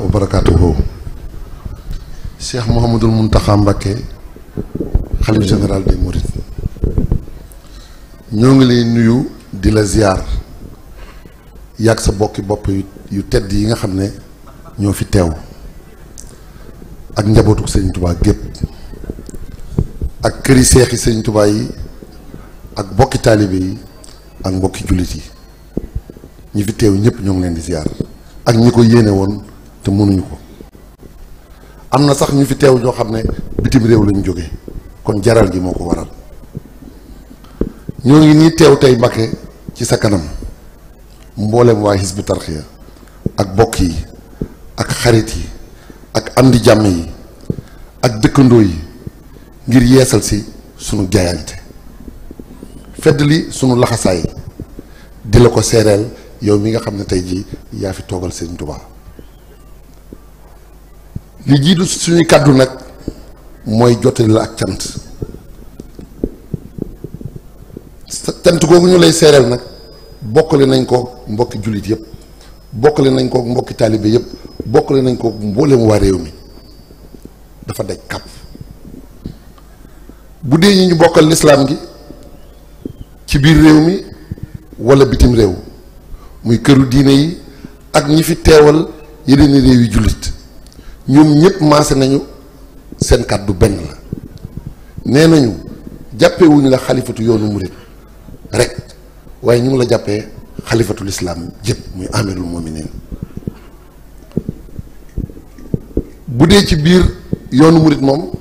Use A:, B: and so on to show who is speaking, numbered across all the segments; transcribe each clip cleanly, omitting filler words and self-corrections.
A: wa barakatuhu. Cheikh Mouhamadoul Mountakha Mbacké xalif général des Mourides ñoo ngi lay nuyu di la ziar yàgg sa bokki bopp yu tedd yi nga xam ne ñoo fi teew ak njabootu Sëriñ Touba gépp ak këri seexi Sëriñ Touba yi ak bokki taalibe yi ak mbokki jullit yi ñi fi teew ñëpp ñoo ngi leen di ziar ak ñi ko yéene woon te mënuñu ko. am na sax ñu fi teew ñoo xam ne bitim réew lañu jóge kon jaral gi moo ko waral ñoo ngi nii teew tey Mbacké ci sa kanam mboolem waa Hizbut Tarqiyyah ak bokk yi ak xarit yi ak am di jàmm yi ak dëkkandoo yi ngir yeesal si sunu jaayante fedd li sunu laxasaay di la ko seereel yow mi nga xam ne tey jii yaa fi toogal Sëriñ Tuubaa li jiitu suñuy kàddu nag mooy jottali la ak cant cant googu ñu lay seereel nag bokkale nañ ko mbokki jullit yëpp bokkale nañ ko mbokki taalibe yëpp bokkale nañ ko mboolem waa réew mi dafa daj kàpp bu dee ñi ñu bokkal lislaam gi ci biir réew mi wala bitim réew muy këru diine yi ak ñi fi teewal yeneen réew yi jullit ñoom ñëpp maase nañu seen kàddu benn la nee nañu jàppewuñu la xalifatu yoonu murit rek waaye ñu ngi la jàppee xalifatul islaam jëpp muy amirul mu'minin bu dee ci biir yoonu murit moom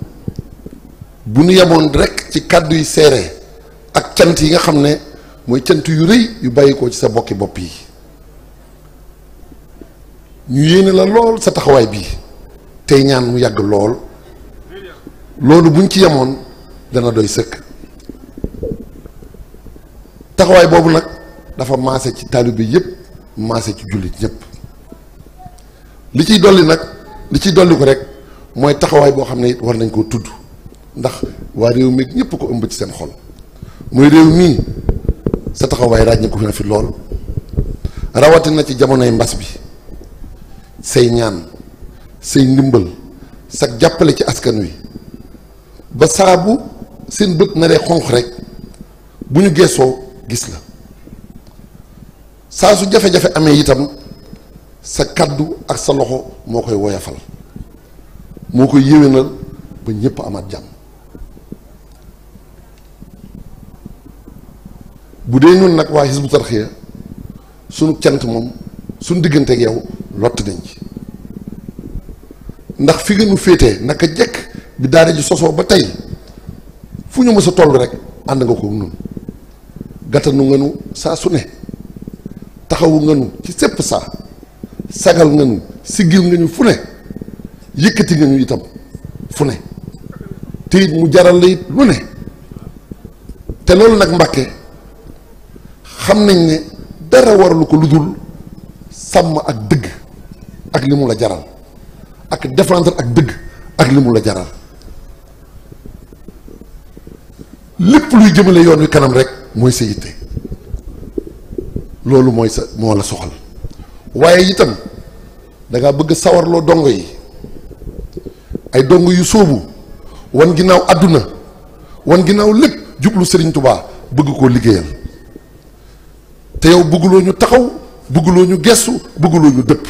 A: bu ñu yemoon rek ci kàddu yi seere ak cant yi nga xam ne mooy cant yu rëy yu bàyyikoo ci sa bokki bopp yi ñu yéene la lool sa taxawaay bii tey ñaan mu yàgg lool loolu buñ ci yemoon dana doy sëkk taxawaay boobu nag dafa maase ci taalibe yëpp maase ci jullit ñëpp li ciy dolli nag li ciy dolli ko rek mooy taxawaay boo xam ne it war nañ koo tudd ndax waa réew mi ñëpp ko ëmb ci seen xol muy réew mii sa taxawaay ràññi ko na fi lool rawatina ci jamonoy mbas bi say ñaan say ndimbal sa jàppale ci askan wi ba saabu seen bët naree xonq rek bu ñu geesoo gis la saa su jafe-jafe amee itam sa kàddu ak sa loxo moo koy woyafal moo koy yéwénal ba ñépp amaat jàmm bu dee ñun nag waa Hizbut Tarqiyyah sunu cant moom sunu diggante ak yow lott nañ ci ndax fi nga nu féetee naka jekk bi daara ji sosoo ba tey fu ñu mës a toll rek ànd nga ko nun gàttanu nga nu saa su ne taxawu nga nu ci sépp saa sagal nga nu siggil nga ñu fu ne yëkkati nga ñu itam fu ne te it mu jaral la it lu ne te loolu nag Mbacké xam nañ ne dara waralu ko lu dul sàmm ak dëgg ak li mu la jaral ak défendre ak dëgg ak li mu la jaral lépp luy jëmale yoon wi kanam rek mooy sa yitte loolu mooy sa moo la soxal waaye itam dangaa bëgg sawarloo dongo yi ay dongo yu sóobu wan ginnaaw àdduna wan ginnaaw lépp jublu Sëriñ Tubaa bëgg koo liggéeyal te yow bëgguloo ñu taxaw bëgguloo ñu gestu bëgguloo ñu dëpp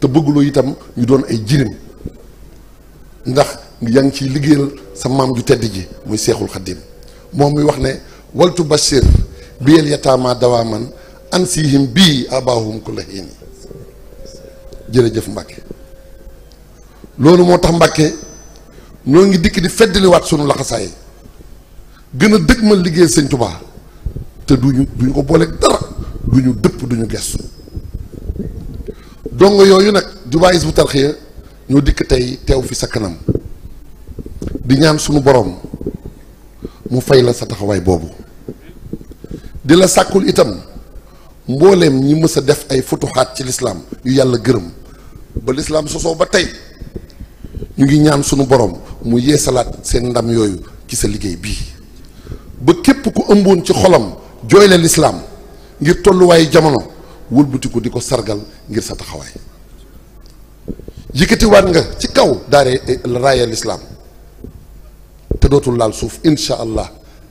A: te bëgguloo itam ñu doon ay jirim ndax yaa ngi ciy liggéeyal sa maam ju tedd ji muy Seexul Xaddim moom muy wax ne waltu bashir biyel yataama dawaaman ansihim bii abaahum kulla hiin jërëjëf Mbacké loolu moo tax Mbacké noo ngi dikk di feddaliwaat sunu laxasaay gën a dëgg ma liggéeyal Sëñ Tubaa te duñu ko booleeg dara duñu dëpp duñu gestu dongo yooyu nag di waa Hizbut Tarqiyyah ñoo dikk tey teew fi sa kanam di ñaan sunu borom mu fay la sa taxawaay boobu di la sàkkul itam mbooleem ñi mës a def ay futuxaat ci lislaam yu yàlla gërëm ba lislaam sosoo ba tey ñu ngi ñaan sunu borom mu yeesalaat seen ndam yooyu ci sa liggéey bii ba képp ku ëmboon ci xolam jooyle lislaam ngir tolluwaayu jamono wëlbatiku di ko sargal ngir sa taxawaay yëkkatiwaat nga ci kaw daare raaya lislaam te dootul laal suuf insha allah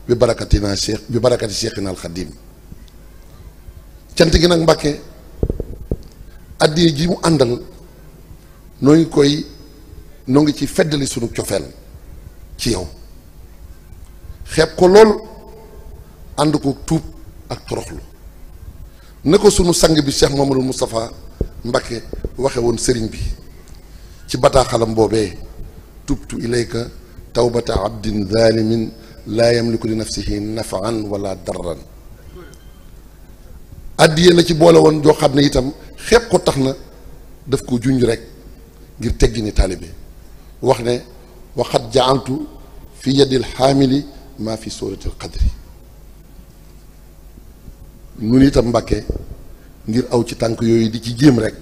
A: bi barakatina cheikh bi barakati cheikhina al xadim cant gi nag Mbàkke addiye ji mu àndal noo ngi ci feddali sunu cofeel ci yow xeeb ko lool ànd ko tuub ak toroxlu ne ko sunu sang bi Cheikh Mamadou Moustapha Mbacké waxe woon sëriñ bi ci bataaxalam boobee tubtu ilayka tawbata abdin zalimin laa yamliku li nafsihi nafaan wala darran addiye la ci boole woon joo xam ne itam xeeb ko tax na daf ko junj rek ngir teggi ni taalibe wax ne waxat jaaltu fi yadil xaamili maa fi suratil qadri nun itam Mbàkke ngir aw ci tànk yooyu di ci jéem rek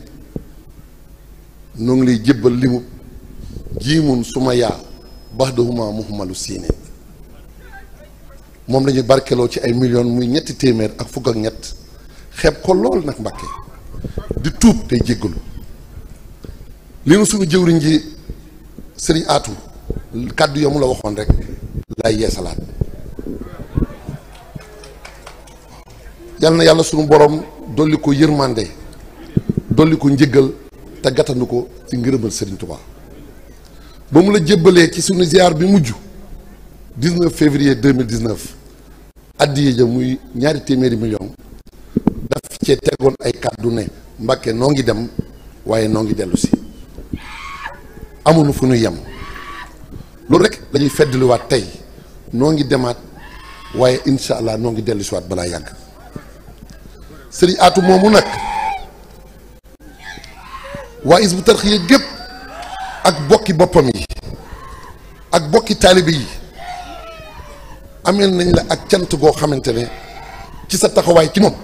A: noo ngi lay jébbal limu jiimun suma yaa baxdahuma muhmalu siine moom lañuy barkeloo ci ay millions muy 300 ak fukk ak ñett xeeb ko lool nag Mbàkke di tuub tey jéggalu li nu suñu jëwriñ ji sëriñ aatu kàddu yo mu la waxoon rek lay yeesalaat yal na yàlla sunu borom dolli ko yërmande dolli ko njëggal te gàttandu ko ci ngërëmal sëriñ Tuubaa ba mu la jébbalee ci sunu ziar bi mujj 19 février 2019 addiye ja muy 200 millions daf cee tegoon ay kàddu ne Mbàkke noo ngi dem waaye noo ngi dellu si amuñu fu ñu yem loolu rek lañuy feddaliwaat tey noo ngi demaat waaye insha allah noo ngi dellu si waat balaa yàgg sëriñ Aatu moomu nag waa Hizbut Tarqiyyah gépp ak bokki boppam yi ak bokki taalibe yi ameel nañ la ak cant goo xamante ne ci sa taxawaay ci moom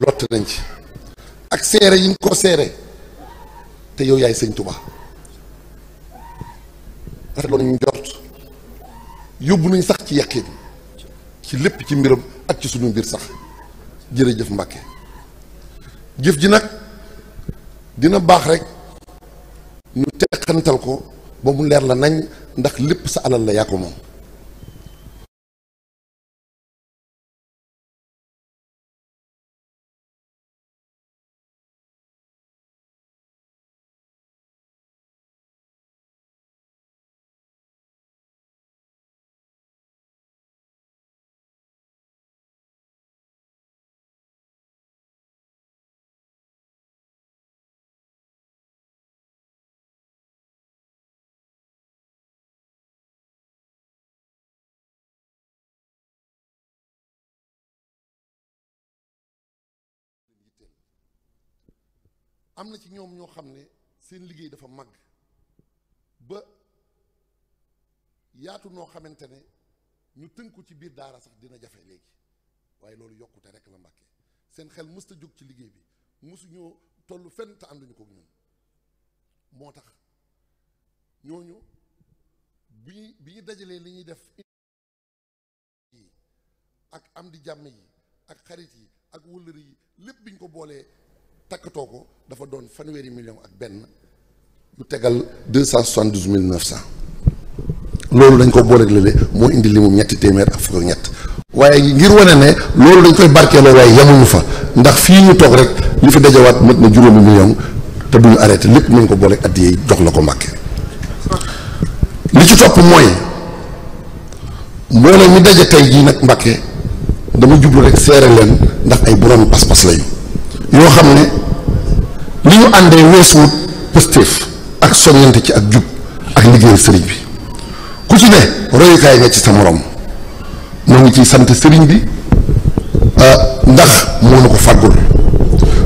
A: lott nañ ci ak seere yi nga ko seere te yow yaay sëñ Tuubaa rafetlu nañu njort yóbbu nañ sax ci yàqin ci lépp ci mbiram ak ci sunu mbir sax jërëjëf Mbàkke jëf ji nag dina baax rek ñu teqantal ko ba mu leer la nañ ndax lépp sa alal la yaa ko moom am na ci ñoom ñoo xam ne seen liggéey dafa màgg ba yaatu noo xamante ne ñu tënku ci biir daara sax dina jafe léegi waaye loolu yokkute rek la Mbàkke seen xel mësta jóg ci liggéey bi mësuñoo tollu fenn te ànduñu ko ñun moo tax ñooñu bi ñu dajalee li ñuy def yi ak am di jàmm yi ak xarit yi ak wëllëri yi lépp biñ ko boolee takkatoo ko dafa doon 1 million ak benn yu tegal 272 900 loolu dañ ko booleeg lële moo indi li mu 300 ak fukk ak ñett waaye ngir wane ne loolu dañ koy barkeeloo waaye yamuñu fa ndax fii ñu toog rek li fi dajawaat mat na 5 million te duñu arrêté lépp nañ ko booleeg addiya yi jox la ko Mbàkke li ci topp mooy mbooloo mi daje tey jii nag Mbàkke dama jublu rek seere leen ndax ay borom pas-pas lañu yoo xam ne li ñu àndee weesuwut pëstéef ak soññante ci ak jub ak liggéeyal sëriñ bi ku ci ne royukaay nga ci sa morom moo ngi ciy sant sëriñ bi ndax moo na ko fàggul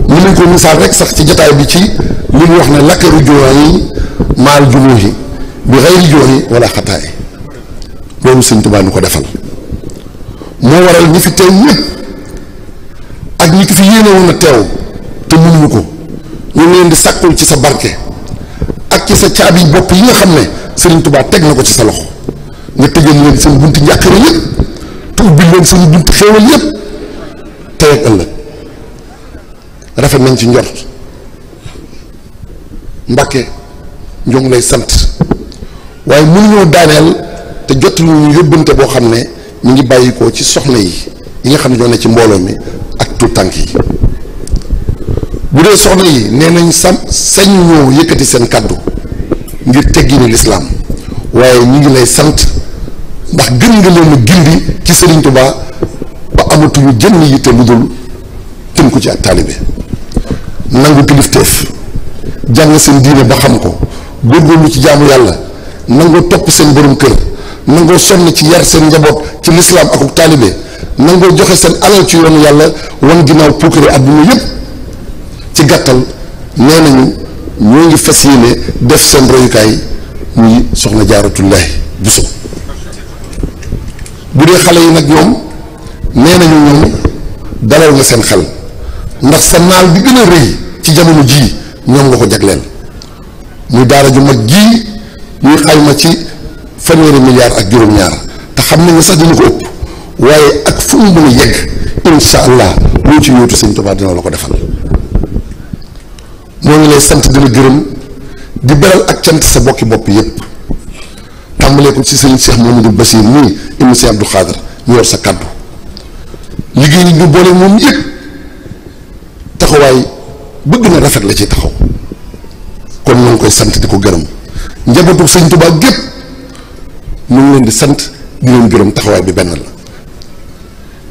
A: mën nañ ko misaal rek sax ci jataay bi ci li mu wax ne lakkaru jooyi maal jumuhi bi xayri jooyi wala xataay loolu sëñ Tuubaa nu ko defal moo waral ñi fi teew ñëpp ak ñi ki fi yéene woon a teew te mënuñu ko ñu ngi leen di sàkkul ci sa barke ak ci sa caabi bopp yi nga xam ne Sëriñ Tuubaa teg na ko ci sa loxo nga tëjal leen seen bunti njàqare yëpp te ubbil leen seen bunti xéewal yëpp tey ak ëllëg rafet nañ ci njort Mbàkke ñoo ngi lay sant waaye mënuñoo daaneel te jottali ñu yóbbante boo xam ne ñu ngi bàyyikoo ci soxna yi nga xam ne ñoo ne ci mbooloo mi ak tout tànk yi. bu dee soxna yi nee nañ sañ ñoo yëkkati seen kàddu ngir teggini lislaam waaye ñu ngi lay sant ndax gën nga leen a gindi ci Sëriñ Tuubaa ba amatuñu jënn yitte lu dul tënku ci ak taalibe nangu kilifteef jàng seen diine ba xam ko góorgóorlu ci jaamu yàlla nangoo topp seen borom kër nangoo sonn ci yar seen njaboot ci lislaam akuk taalibe nangoo joxe seen alal ci yoonu yàlla wan ginnaaw puukare àdduna yépp ci gàttal nee nañu ñoo ngi fas yéene def seen royukaay muy soxna Jaaratullaahi Buso bu dee xale yi nag ñoom nee nañu ñoom dalal nga seen xel ndax sa naal bi gën a rëy ci jamono jii ñoom nga ko jagleel muy daara ju mag jii ñuy xayma ci fanweeri milliards ak juróom-ñaar te xam nañ ne sax dina ko ëpp waaye ak fu mu mën a yegg insha allah loo ci yóotu Sëñ Tuubaa dina la ko defal. moo ngi lay sant di la gërëm di beral ak cant sa bokki bopp yépp tàmbalee ko ci sëñ Cheikh Mamadou Bassir nii ibnu Cheikh Abdou Khadr ñu yor sa kàddu liggéey yi ñu boole moom yépp taxawaay bëgg na rafet la ci taxaw kon ñoo ngi koy sant di ko gërëm njabootu Sëñ Tuubaa gépp ñu ngi leen di sant di leen gërëm taxawaay bi benn la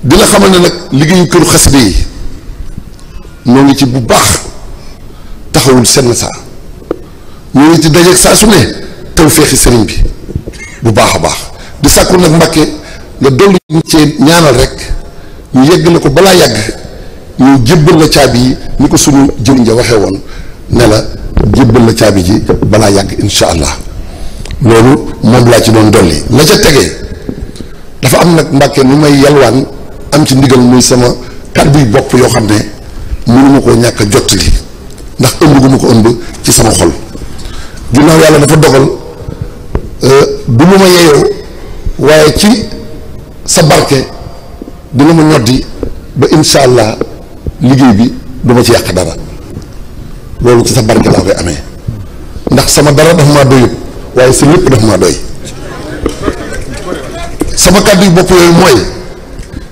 A: di la xamal ne nag liggéeyu këru xasida yi ñoo ngi ci bu baax taxawul senn saa ñoo ngi ci dajeeg saa su ne tawféexi sëriñ bi bu baax a baax di sàkku nag Mbàkke nga dolli ñu cee ñaanal rek ñu yeggale ko balaa yàgg ñu jébbal la caabi yi ni ko suñu jëriñ ja waxee woon ne la jébbal la caabi ji balaa yàgg insha allah loolu moom laa ci doon dolli la ca tegee dafa am nag Mbàkke nu may yalwaan am ci ndigal muy sama kàddu yu bopp yoo xam ne mënuma koo ñàkk a jottali ndax ëmb gu ma ko ëmb ci sama xol ginnaaw yàlla dafa dogal du lu ma yeyoo waaye ci sa barke dina ma ñoddi ba insha allah liggéey bi du ma ci yàq dara loolu ci sa barke laa koy amee ndax sama dara dafa maa doyut waaye sa lépp dafa maa doy sama kàddu yu bopp yooyu mooy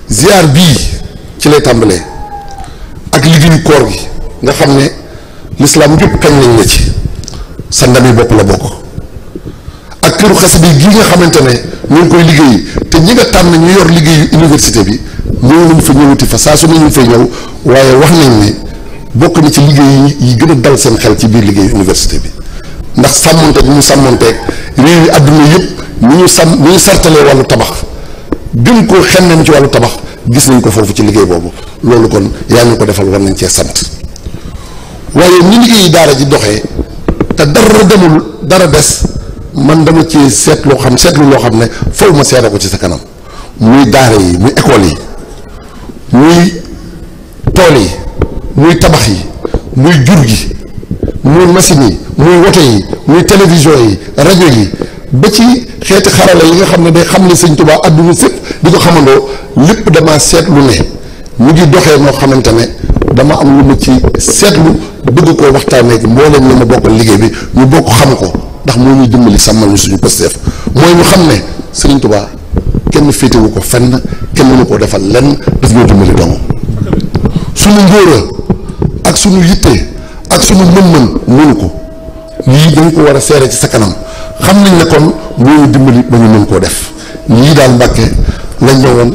A: ziar bii ci lay tàmbalee ak liggéeyu koor gi nga xam ne lislaam yëpp kañ lañ la ci sa ndami bopp la bokk ak këru xasida gi nga xamante ne ñu ngi koy liggéey te ñi nga tànn ñu yor liggéeyu université bi ñëw nañ fa ñëwati fa saa su ne ñu fay ñëw waaye wax nañ ne bokk na ci liggéey yi gën a dal seen xel ci biir liggéeyu université bi ndax sàmmonteeg ñu sàmmonteeg réew yi àdduna yëpp ni ñu sartalee wàllu tabax gën koo xemmem ci wàllu tabax gis nañ ko foofu ci liggéey boobu loolu kon yaa ñu ko defal war nañ cee sant waaye ni liggéeyi daara ji doxee te dara demul dara des man dama ci seetlu loo xam ne faw ma seere ko ci sa kanam muy daara yi muy école yi muy tool yi muy tabax yi muy jur gi muy machine yi muy woto yi muy télévision yi rajo yi ba ci xeeti xarala yi nga xam ne day xam ne Sëñ Tuubaa àdduna sépp di ko xamandoo lépp dama seetlu ne mu ngi doxee noo xamante ne dama am lu ma ci seetlu bëgg koo waxtaanee ak mbooleem ñi ma bokkal liggéey bi ñu bokk xam ko ndax moo ñuy dimbali sàmmal ñu suñu pësteef mooy ñu xam ne Sëriñ Tuubaa kenn féetewu ko fenn kenn mënu koo defal lenn daf ñoo dimbali dong suñu ngóora ak suñu yitte ak suñu mën-mën mënu ko lii dañ ko war a seere ci sa kanam xam nañ ne kon moo ñu dimbali ba ñu mën koo def lii daal Mbàkke lañ ñëwoon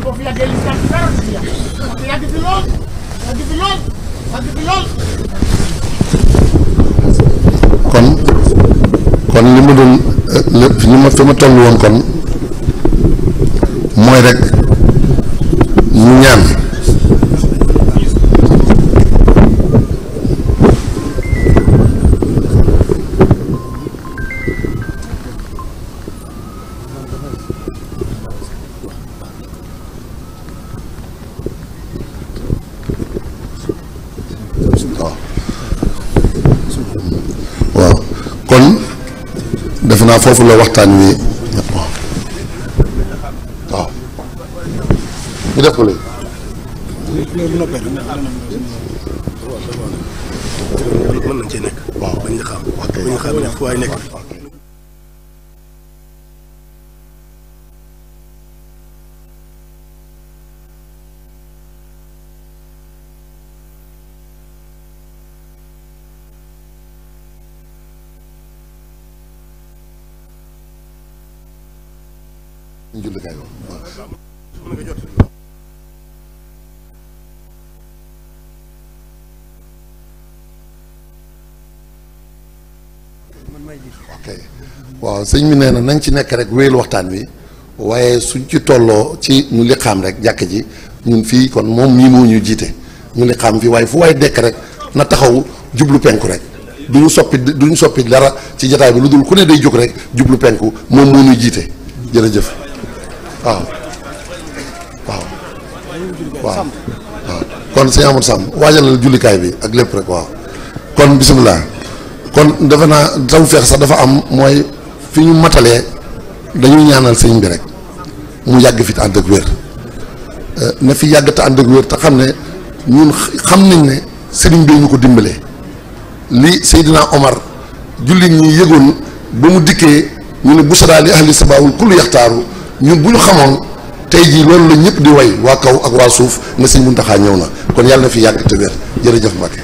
B: boo fi yàggee lislaam bi dara du fi yàgg yàgg fi lool yàgg fi lool yàgg fi lool.
A: kon li ma doon lépp li ma fi ma toll woon kon mooy rek ñu ñaan waaw kon defe naa foofu la waxtaan wi waaw ñu def ko léegi
C: mën nañ cee nekk
A: waaw
C: bañ a xam bañ a xam ne fu waay nekk
A: ñu jullikaay waaw
C: mën nga jot
A: ok waaw sëñ bi nee na nañ ci nekk rek wéyal waxtaan wi waaye suñ ci tolloo ci ñu li xam rek jàkk ji ñun fii kon moom mii moo ñu jiite ñu li xam fii waaye fu waay dekk rek na taxaw jublu penku rek duñu soppi dara ci jataay bi lu dul ku ne day jóg rek jublu penku moom moo ñu jiite jërëjëf waaw waaw waaw waaw kon sëñ Amadou Samb waajalal jullikaay bi ak lépp rek waaw kon bisimilah kon defe naa taw feex sax dafa am mooy fi ñu matalee dañuy ñaanal sëñ bi rek mu yàgg fi te ànd ak wér na fi yàgg te ànd ak wér te xam ne ñun xam nañ ne sëriñ bi ñu ko dimbalee li Seydina Omar jullit ñi yëgoon ba mu dikkee ñu ne busara li ahli sabaawul kullu yaxtaaru ñun bu ñu xamoon tey jii loolu la ñëpp di way waa kaw ak waa suuf na sëñ Muntaxa ñëw na kon yàlla na fi yàgg te wér jërëjëf Mbacke